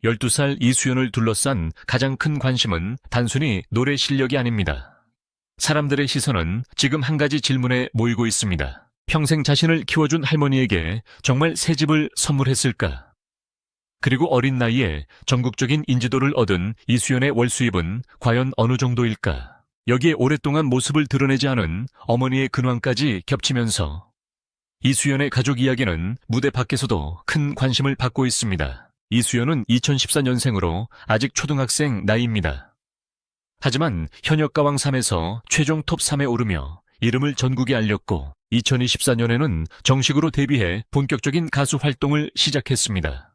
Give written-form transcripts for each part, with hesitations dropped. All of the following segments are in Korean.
12살 이수연을 둘러싼 가장 큰 관심은 단순히 노래 실력이 아닙니다. 사람들의 시선은 지금 한 가지 질문에 모이고 있습니다. 평생 자신을 키워준 할머니에게 정말 새 집을 선물했을까? 그리고 어린 나이에 전국적인 인지도를 얻은 이수연의 월 수입은 과연 어느 정도일까? 여기에 오랫동안 모습을 드러내지 않은 어머니의 근황까지 겹치면서 이수연의 가족 이야기는 무대 밖에서도 큰 관심을 받고 있습니다. 이수연은 2014년생으로 아직 초등학생 나이입니다. 하지만 현역가왕 3에서 최종 톱 3에 오르며 이름을 전국에 알렸고 2024년에는 정식으로 데뷔해 본격적인 가수 활동을 시작했습니다.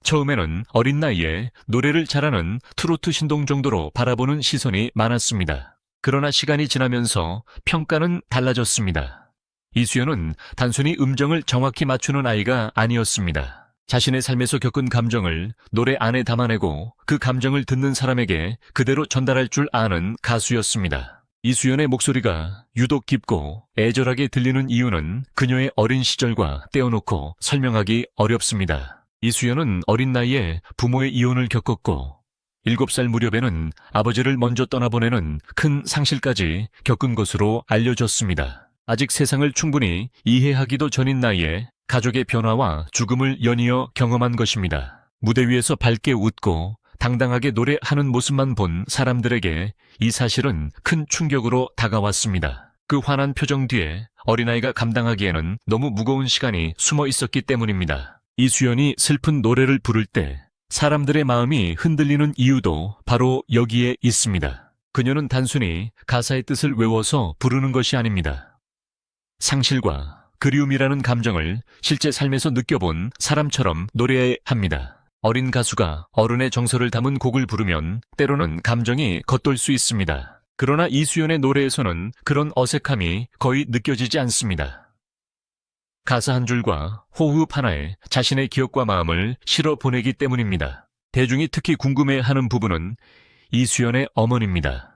처음에는 어린 나이에 노래를 잘하는 트로트 신동 정도로 바라보는 시선이 많았습니다. 그러나 시간이 지나면서 평가는 달라졌습니다. 이수연은 단순히 음정을 정확히 맞추는 아이가 아니었습니다. 자신의 삶에서 겪은 감정을 노래 안에 담아내고 그 감정을 듣는 사람에게 그대로 전달할 줄 아는 가수였습니다. 이수연의 목소리가 유독 깊고 애절하게 들리는 이유는 그녀의 어린 시절과 떼어놓고 설명하기 어렵습니다. 이수연은 어린 나이에 부모의 이혼을 겪었고 7살 무렵에는 아버지를 먼저 떠나보내는 큰 상실까지 겪은 것으로 알려졌습니다. 아직 세상을 충분히 이해하기도 전인 나이에 가족의 변화와 죽음을 연이어 경험한 것입니다. 무대 위에서 밝게 웃고 당당하게 노래하는 모습만 본 사람들에게 이 사실은 큰 충격으로 다가왔습니다. 그 환한 표정 뒤에 어린아이가 감당하기에는 너무 무거운 시간이 숨어 있었기 때문입니다. 이수연이 슬픈 노래를 부를 때 사람들의 마음이 흔들리는 이유도 바로 여기에 있습니다. 그녀는 단순히 가사의 뜻을 외워서 부르는 것이 아닙니다. 상실과 그리움이라는 감정을 실제 삶에서 느껴본 사람처럼 노래해야 합니다. 어린 가수가 어른의 정서를 담은 곡을 부르면 때로는 감정이 겉돌 수 있습니다. 그러나 이수연의 노래에서는 그런 어색함이 거의 느껴지지 않습니다. 가사 한 줄과 호흡 하나에 자신의 기억과 마음을 실어 보내기 때문입니다. 대중이 특히 궁금해하는 부분은 이수연의 어머니입니다.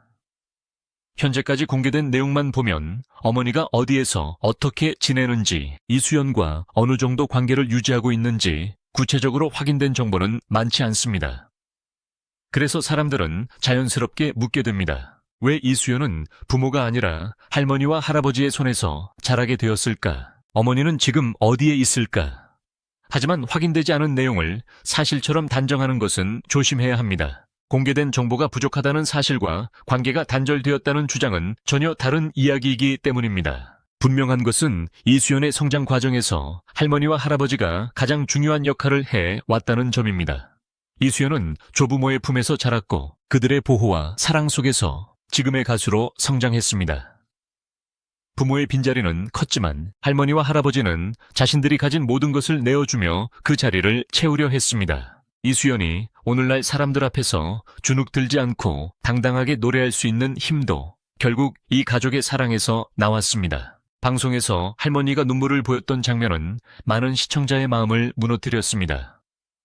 현재까지 공개된 내용만 보면 어머니가 어디에서 어떻게 지내는지, 이수연과 어느 정도 관계를 유지하고 있는지 구체적으로 확인된 정보는 많지 않습니다. 그래서 사람들은 자연스럽게 묻게 됩니다. 왜 이수연은 부모가 아니라 할머니와 할아버지의 손에서 자라게 되었을까? 어머니는 지금 어디에 있을까? 하지만 확인되지 않은 내용을 사실처럼 단정하는 것은 조심해야 합니다. 공개된 정보가 부족하다는 사실과 관계가 단절되었다는 주장은 전혀 다른 이야기이기 때문입니다. 분명한 것은 이수연의 성장 과정에서 할머니와 할아버지가 가장 중요한 역할을 해 왔다는 점입니다. 이수연은 조부모의 품에서 자랐고 그들의 보호와 사랑 속에서 지금의 가수로 성장했습니다. 부모의 빈자리는 컸지만 할머니와 할아버지는 자신들이 가진 모든 것을 내어주며 그 자리를 채우려 했습니다. 이수연이 오늘날 사람들 앞에서 주눅 들지 않고 당당하게 노래할 수 있는 힘도 결국 이 가족의 사랑에서 나왔습니다. 방송에서 할머니가 눈물을 보였던 장면은 많은 시청자의 마음을 무너뜨렸습니다.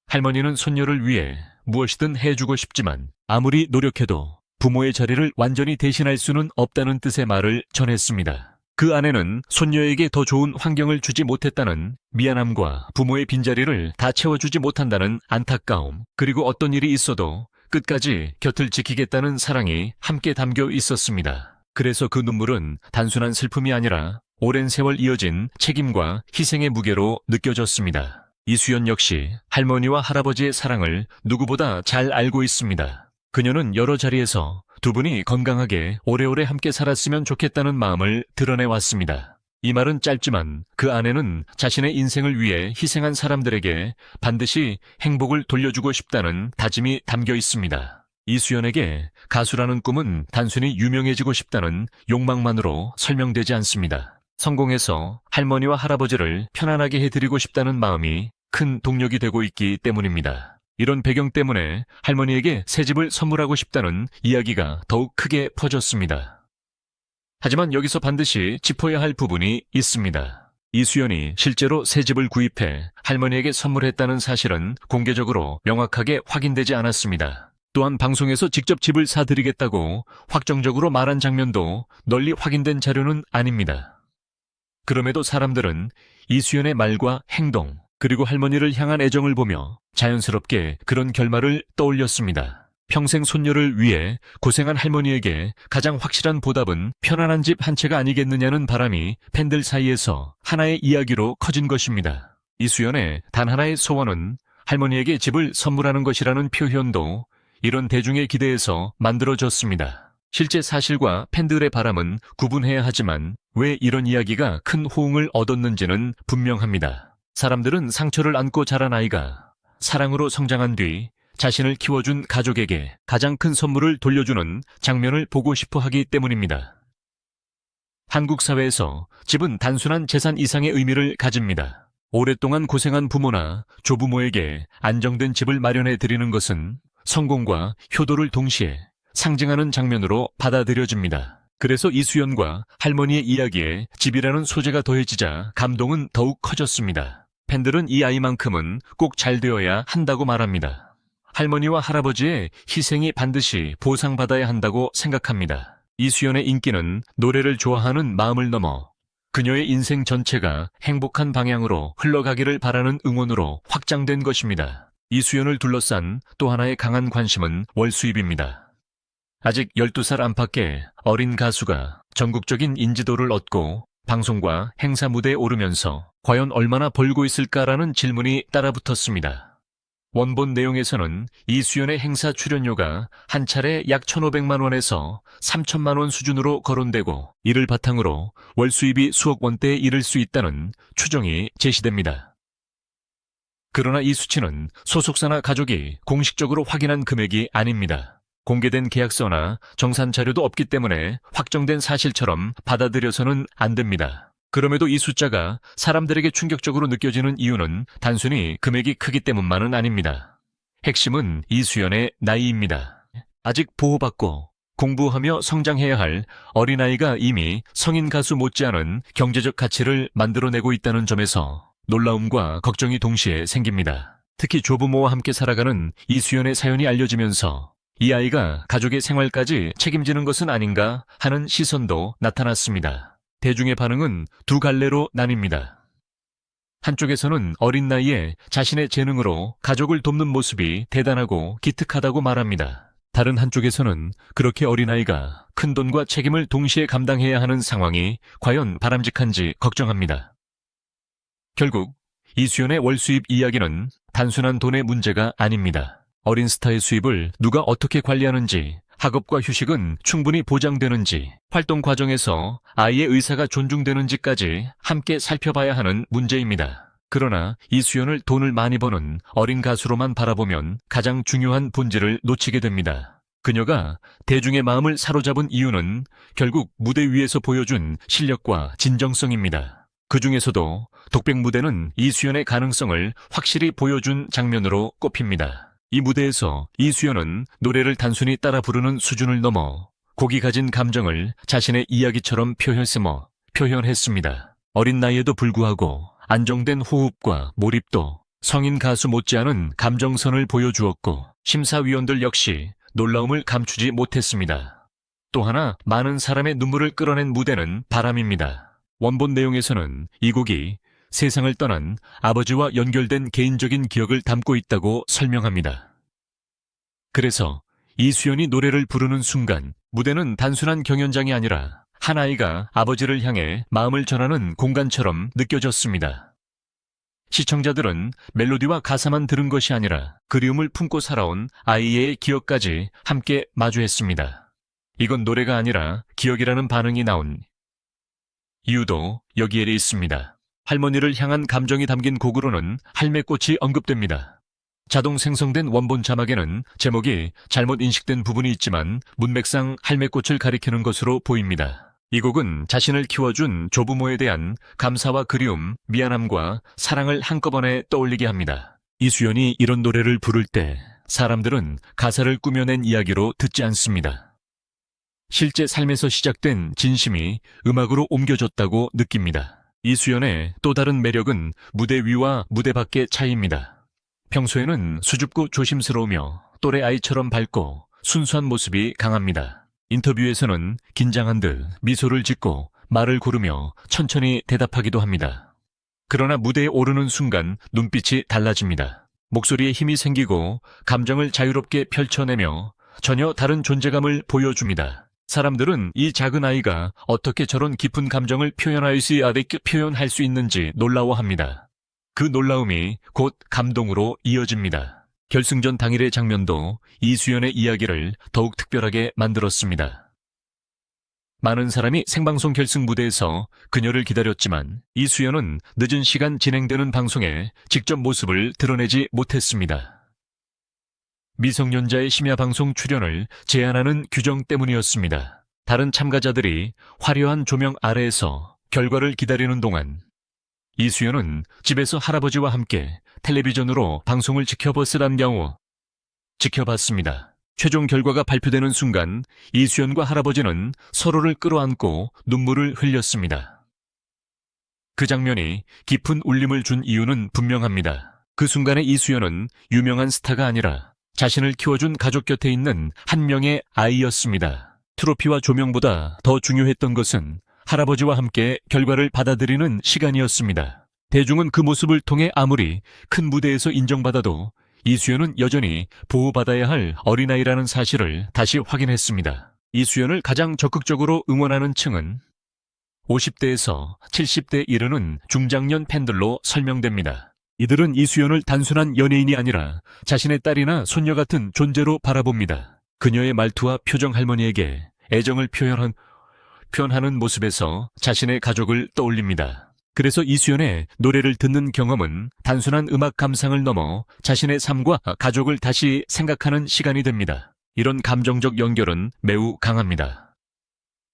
할머니는 손녀를 위해 무엇이든 해주고 싶지만 아무리 노력해도 부모의 자리를 완전히 대신할 수는 없다는 뜻의 말을 전했습니다. 그 아내는 손녀에게 더 좋은 환경을 주지 못했다는 미안함과 부모의 빈자리를 다 채워주지 못한다는 안타까움, 그리고 어떤 일이 있어도 끝까지 곁을 지키겠다는 사랑이 함께 담겨 있었습니다. 그래서 그 눈물은 단순한 슬픔이 아니라 오랜 세월 이어진 책임과 희생의 무게로 느껴졌습니다. 이수연 역시 할머니와 할아버지의 사랑을 누구보다 잘 알고 있습니다. 그녀는 여러 자리에서 두 분이 건강하게 오래오래 함께 살았으면 좋겠다는 마음을 드러내왔습니다. 이 말은 짧지만 그 안에는 자신의 인생을 위해 희생한 사람들에게 반드시 행복을 돌려주고 싶다는 다짐이 담겨 있습니다. 이수연에게 가수라는 꿈은 단순히 유명해지고 싶다는 욕망만으로 설명되지 않습니다. 성공해서 할머니와 할아버지를 편안하게 해드리고 싶다는 마음이 큰 동력이 되고 있기 때문입니다. 이런 배경 때문에 할머니에게 새 집을 선물하고 싶다는 이야기가 더욱 크게 퍼졌습니다. 하지만 여기서 반드시 짚어야 할 부분이 있습니다. 이수연이 실제로 새 집을 구입해 할머니에게 선물했다는 사실은 공개적으로 명확하게 확인되지 않았습니다. 또한 방송에서 직접 집을 사드리겠다고 확정적으로 말한 장면도 널리 확인된 자료는 아닙니다. 그럼에도 사람들은 이수연의 말과 행동, 그리고 할머니를 향한 애정을 보며 자연스럽게 그런 결말을 떠올렸습니다. 평생 손녀를 위해 고생한 할머니에게 가장 확실한 보답은 편안한 집 한 채가 아니겠느냐는 바람이 팬들 사이에서 하나의 이야기로 커진 것입니다. 이수연의 단 하나의 소원은 할머니에게 집을 선물하는 것이라는 표현도 이런 대중의 기대에서 만들어졌습니다. 실제 사실과 팬들의 바람은 구분해야 하지만 왜 이런 이야기가 큰 호응을 얻었는지는 분명합니다. 사람들은 상처를 안고 자란 아이가 사랑으로 성장한 뒤 자신을 키워준 가족에게 가장 큰 선물을 돌려주는 장면을 보고 싶어 하기 때문입니다. 한국 사회에서 집은 단순한 재산 이상의 의미를 가집니다. 오랫동안 고생한 부모나 조부모에게 안정된 집을 마련해 드리는 것은 성공과 효도를 동시에 상징하는 장면으로 받아들여집니다. 그래서 이수연과 할머니의 이야기에 집이라는 소재가 더해지자 감동은 더욱 커졌습니다. 팬들은 이 아이만큼은 꼭 잘 되어야 한다고 말합니다. 할머니와 할아버지의 희생이 반드시 보상받아야 한다고 생각합니다. 이수연의 인기는 노래를 좋아하는 마음을 넘어 그녀의 인생 전체가 행복한 방향으로 흘러가기를 바라는 응원으로 확장된 것입니다. 이수연을 둘러싼 또 하나의 강한 관심은 월수입입니다. 아직 12살 안팎의 어린 가수가 전국적인 인지도를 얻고 방송과 행사 무대에 오르면서 과연 얼마나 벌고 있을까라는 질문이 따라붙었습니다. 원본 내용에서는 이수연의 행사 출연료가 한 차례 약 1,500만 원에서 3,000만 원 수준으로 거론되고 이를 바탕으로 월 수입이 수억 원대에 이를 수 있다는 추정이 제시됩니다. 그러나 이 수치는 소속사나 가족이 공식적으로 확인한 금액이 아닙니다. 공개된 계약서나 정산 자료도 없기 때문에 확정된 사실처럼 받아들여서는 안 됩니다. 그럼에도 이 숫자가 사람들에게 충격적으로 느껴지는 이유는 단순히 금액이 크기 때문만은 아닙니다. 핵심은 이수연의 나이입니다. 아직 보호받고 공부하며 성장해야 할 어린아이가 이미 성인 가수 못지않은 경제적 가치를 만들어내고 있다는 점에서 놀라움과 걱정이 동시에 생깁니다. 특히 조부모와 함께 살아가는 이수연의 사연이 알려지면서 이 아이가 가족의 생활까지 책임지는 것은 아닌가 하는 시선도 나타났습니다. 대중의 반응은 두 갈래로 나뉩니다. 한쪽에서는 어린 나이에 자신의 재능으로 가족을 돕는 모습이 대단하고 기특하다고 말합니다. 다른 한쪽에서는 그렇게 어린아이가 큰돈과 책임을 동시에 감당해야 하는 상황이 과연 바람직한지 걱정합니다. 결국 이수연의 월 수입 이야기는 단순한 돈의 문제가 아닙니다. 어린 스타의 수입을 누가 어떻게 관리하는지, 학업과 휴식은 충분히 보장되는지, 활동 과정에서 아이의 의사가 존중되는지까지 함께 살펴봐야 하는 문제입니다. 그러나 이수연을 돈을 많이 버는 어린 가수로만 바라보면 가장 중요한 본질을 놓치게 됩니다. 그녀가 대중의 마음을 사로잡은 이유는 결국 무대 위에서 보여준 실력과 진정성입니다. 그 중에서도 독백 무대는 이수연의 가능성을 확실히 보여준 장면으로 꼽힙니다. 이 무대에서 이수연은 노래를 단순히 따라 부르는 수준을 넘어 곡이 가진 감정을 자신의 이야기처럼 표현했습니다. 어린 나이에도 불구하고 안정된 호흡과 몰입도 성인 가수 못지않은 감정선을 보여주었고 심사위원들 역시 놀라움을 감추지 못했습니다. 또 하나 많은 사람의 눈물을 끌어낸 무대는 바람입니다. 원본 내용에서는 이 곡이 세상을 떠난 아버지와 연결된 개인적인 기억을 담고 있다고 설명합니다. 그래서 이수연이 노래를 부르는 순간 무대는 단순한 경연장이 아니라 한 아이가 아버지를 향해 마음을 전하는 공간처럼 느껴졌습니다. 시청자들은 멜로디와 가사만 들은 것이 아니라 그리움을 품고 살아온 아이의 기억까지 함께 마주했습니다. 이건 노래가 아니라 기억이라는 반응이 나온 이유도 여기에 있습니다. 할머니를 향한 감정이 담긴 곡으로는 할매꽃이 언급됩니다. 자동 생성된 원본 자막에는 제목이 잘못 인식된 부분이 있지만 문맥상 할매꽃을 가리키는 것으로 보입니다. 이 곡은 자신을 키워준 조부모에 대한 감사와 그리움, 미안함과 사랑을 한꺼번에 떠올리게 합니다. 이수연이 이런 노래를 부를 때 사람들은 가사를 꾸며낸 이야기로 듣지 않습니다. 실제 삶에서 시작된 진심이 음악으로 옮겨졌다고 느낍니다. 이수연의 또 다른 매력은 무대 위와 무대 밖의 차이입니다. 평소에는 수줍고 조심스러우며 또래 아이처럼 밝고 순수한 모습이 강합니다. 인터뷰에서는 긴장한 듯 미소를 짓고 말을 고르며 천천히 대답하기도 합니다. 그러나 무대에 오르는 순간 눈빛이 달라집니다. 목소리에 힘이 생기고 감정을 자유롭게 펼쳐내며 전혀 다른 존재감을 보여줍니다. 사람들은 이 작은 아이가 어떻게 저런 깊은 감정을 표현할 수 있는지 놀라워합니다. 그 놀라움이 곧 감동으로 이어집니다. 결승전 당일의 장면도 이수연의 이야기를 더욱 특별하게 만들었습니다. 많은 사람이 생방송 결승 무대에서 그녀를 기다렸지만 이수연은 늦은 시간 진행되는 방송에 직접 모습을 드러내지 못했습니다. 미성년자의 심야 방송 출연을 제한하는 규정 때문이었습니다. 다른 참가자들이 화려한 조명 아래에서 결과를 기다리는 동안 이수연은 집에서 할아버지와 함께 텔레비전으로 방송을 지켜봤습니다. 최종 결과가 발표되는 순간 이수연과 할아버지는 서로를 끌어안고 눈물을 흘렸습니다. 그 장면이 깊은 울림을 준 이유는 분명합니다. 그 순간에 이수연은 유명한 스타가 아니라 자신을 키워준 가족 곁에 있는 한 명의 아이였습니다. 트로피와 조명보다 더 중요했던 것은 할아버지와 함께 결과를 받아들이는 시간이었습니다. 대중은 그 모습을 통해 아무리 큰 무대에서 인정받아도 이수연은 여전히 보호받아야 할 어린아이라는 사실을 다시 확인했습니다. 이수연을 가장 적극적으로 응원하는 층은 50대에서 70대에 이르는 중장년 팬들로 설명됩니다. 이들은 이수연을 단순한 연예인이 아니라 자신의 딸이나 손녀 같은 존재로 바라봅니다. 그녀의 말투와 표정 할머니에게 애정을 표현하는 모습에서 자신의 가족을 떠올립니다. 그래서 이수연의 노래를 듣는 경험은 단순한 음악 감상을 넘어 자신의 삶과 가족을 다시 생각하는 시간이 됩니다. 이런 감정적 연결은 매우 강합니다.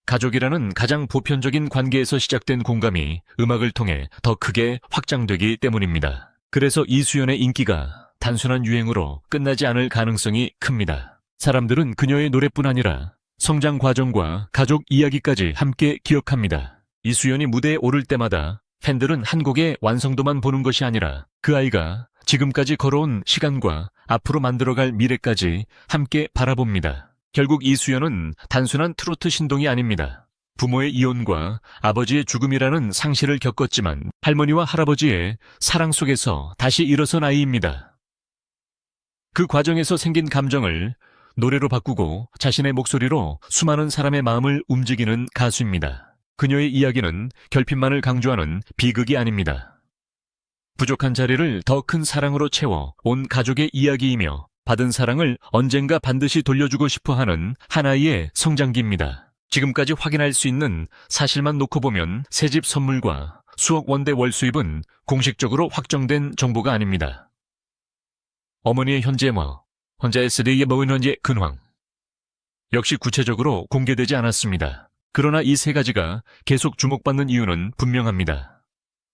가족이라는 가장 보편적인 관계에서 시작된 공감이 음악을 통해 더 크게 확장되기 때문입니다. 그래서 이수연의 인기가 단순한 유행으로 끝나지 않을 가능성이 큽니다. 사람들은 그녀의 노래뿐 아니라 성장 과정과 가족 이야기까지 함께 기억합니다. 이수연이 무대에 오를 때마다 팬들은 한 곡의 완성도만 보는 것이 아니라 그 아이가 지금까지 걸어온 시간과 앞으로 만들어갈 미래까지 함께 바라봅니다. 결국 이수연은 단순한 트로트 신동이 아닙니다. 부모의 이혼과 아버지의 죽음이라는 상실을 겪었지만 할머니와 할아버지의 사랑 속에서 다시 일어선 아이입니다. 그 과정에서 생긴 감정을 노래로 바꾸고 자신의 목소리로 수많은 사람의 마음을 움직이는 가수입니다. 그녀의 이야기는 결핍만을 강조하는 비극이 아닙니다. 부족한 자리를 더 큰 사랑으로 채워 온 가족의 이야기이며 받은 사랑을 언젠가 반드시 돌려주고 싶어 하는 하나의 성장기입니다. 지금까지 확인할 수 있는 사실만 놓고 보면 새집 선물과 수억 원대 월 수입은 공식적으로 확정된 정보가 아닙니다. 어머니의 현재 혼자 SD의 현재 근황 역시 구체적으로 공개되지 않았습니다. 그러나 이 세 가지가 계속 주목받는 이유는 분명합니다.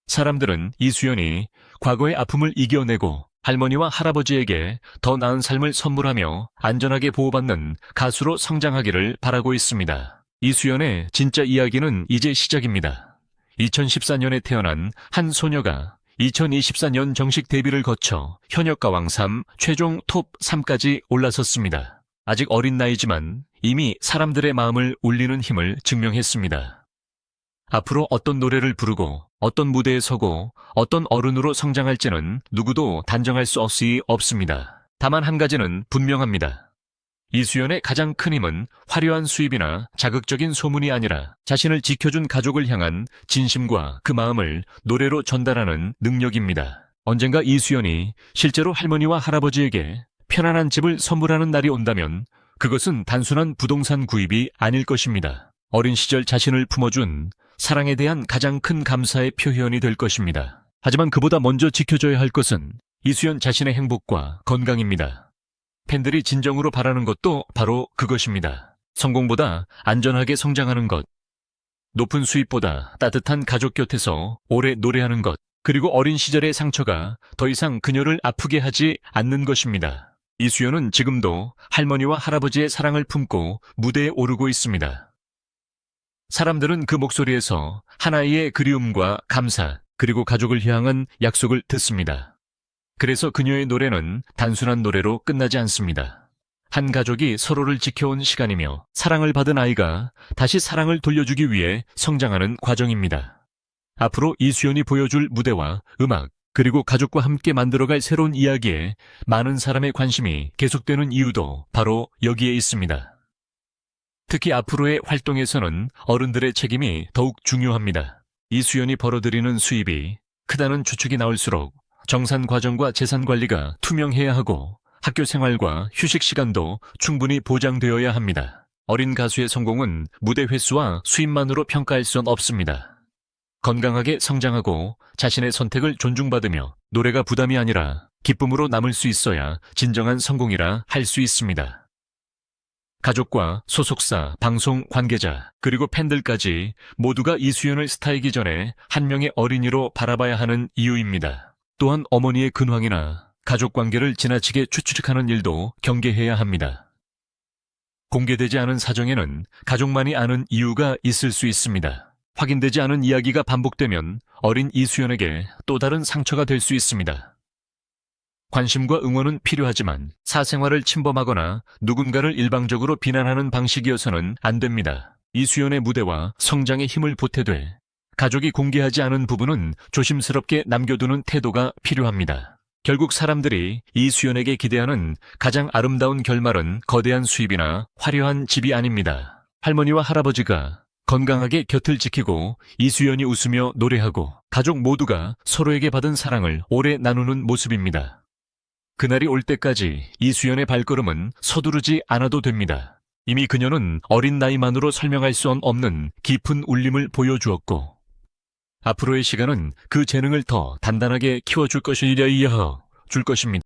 사람들은 이수연이 과거의 아픔을 이겨내고 할머니와 할아버지에게 더 나은 삶을 선물하며 안전하게 보호받는 가수로 성장하기를 바라고 있습니다. 이수연의 진짜 이야기는 이제 시작입니다. 2014년에 태어난 한 소녀가 2024년 정식 데뷔를 거쳐 현역가왕 3 최종 톱 3까지 올라섰습니다. 아직 어린 나이지만 이미 사람들의 마음을 울리는 힘을 증명했습니다. 앞으로 어떤 노래를 부르고 어떤 무대에 서고 어떤 어른으로 성장할지는 누구도 단정할 수 없습니다. 다만 한 가지는 분명합니다. 이수연의 가장 큰 힘은 화려한 수입이나 자극적인 소문이 아니라 자신을 지켜준 가족을 향한 진심과 그 마음을 노래로 전달하는 능력입니다. 언젠가 이수연이 실제로 할머니와 할아버지에게 편안한 집을 선물하는 날이 온다면 그것은 단순한 부동산 구입이 아닐 것입니다. 어린 시절 자신을 품어준 사랑에 대한 가장 큰 감사의 표현이 될 것입니다. 하지만 그보다 먼저 지켜줘야 할 것은 이수연 자신의 행복과 건강입니다. 팬들이 진정으로 바라는 것도 바로 그것입니다. 성공보다 안전하게 성장하는 것, 높은 수입보다 따뜻한 가족 곁에서 오래 노래하는 것, 그리고 어린 시절의 상처가 더 이상 그녀를 아프게 하지 않는 것입니다. 이수연은 지금도 할머니와 할아버지의 사랑을 품고 무대에 오르고 있습니다. 사람들은 그 목소리에서 하나의 그리움과 감사, 그리고 가족을 향한 약속을 듣습니다. 그래서 그녀의 노래는 단순한 노래로 끝나지 않습니다. 한 가족이 서로를 지켜온 시간이며 사랑을 받은 아이가 다시 사랑을 돌려주기 위해 성장하는 과정입니다. 앞으로 이수연이 보여줄 무대와 음악, 그리고 가족과 함께 만들어갈 새로운 이야기에 많은 사람의 관심이 계속되는 이유도 바로 여기에 있습니다. 특히 앞으로의 활동에서는 어른들의 책임이 더욱 중요합니다. 이수연이 벌어들이는 수입이 크다는 추측이 나올수록 정산 과정과 재산 관리가 투명해야 하고 학교 생활과 휴식 시간도 충분히 보장되어야 합니다. 어린 가수의 성공은 무대 횟수와 수입만으로 평가할 수는 없습니다. 건강하게 성장하고 자신의 선택을 존중받으며 노래가 부담이 아니라 기쁨으로 남을 수 있어야 진정한 성공이라 할 수 있습니다. 가족과 소속사, 방송 관계자, 그리고 팬들까지 모두가 이수연을 스타이기 전에 한 명의 어린이로 바라봐야 하는 이유입니다. 또한 어머니의 근황이나 가족 관계를 지나치게 추측하는 일도 경계해야 합니다. 공개되지 않은 사정에는 가족만이 아는 이유가 있을 수 있습니다. 확인되지 않은 이야기가 반복되면 어린 이수연에게 또 다른 상처가 될 수 있습니다. 관심과 응원은 필요하지만 사생활을 침범하거나 누군가를 일방적으로 비난하는 방식이어서는 안 됩니다. 이수연의 무대와 성장에 힘을 보태되 가족이 공개하지 않은 부분은 조심스럽게 남겨두는 태도가 필요합니다. 결국 사람들이 이수연에게 기대하는 가장 아름다운 결말은 거대한 수입이나 화려한 집이 아닙니다. 할머니와 할아버지가 건강하게 곁을 지키고 이수연이 웃으며 노래하고 가족 모두가 서로에게 받은 사랑을 오래 나누는 모습입니다. 그날이 올 때까지 이수연의 발걸음은 서두르지 않아도 됩니다. 이미 그녀는 어린 나이만으로 설명할 수 없는 깊은 울림을 보여주었고 앞으로의 시간은 그 재능을 더 단단하게 키워줄 것입니다.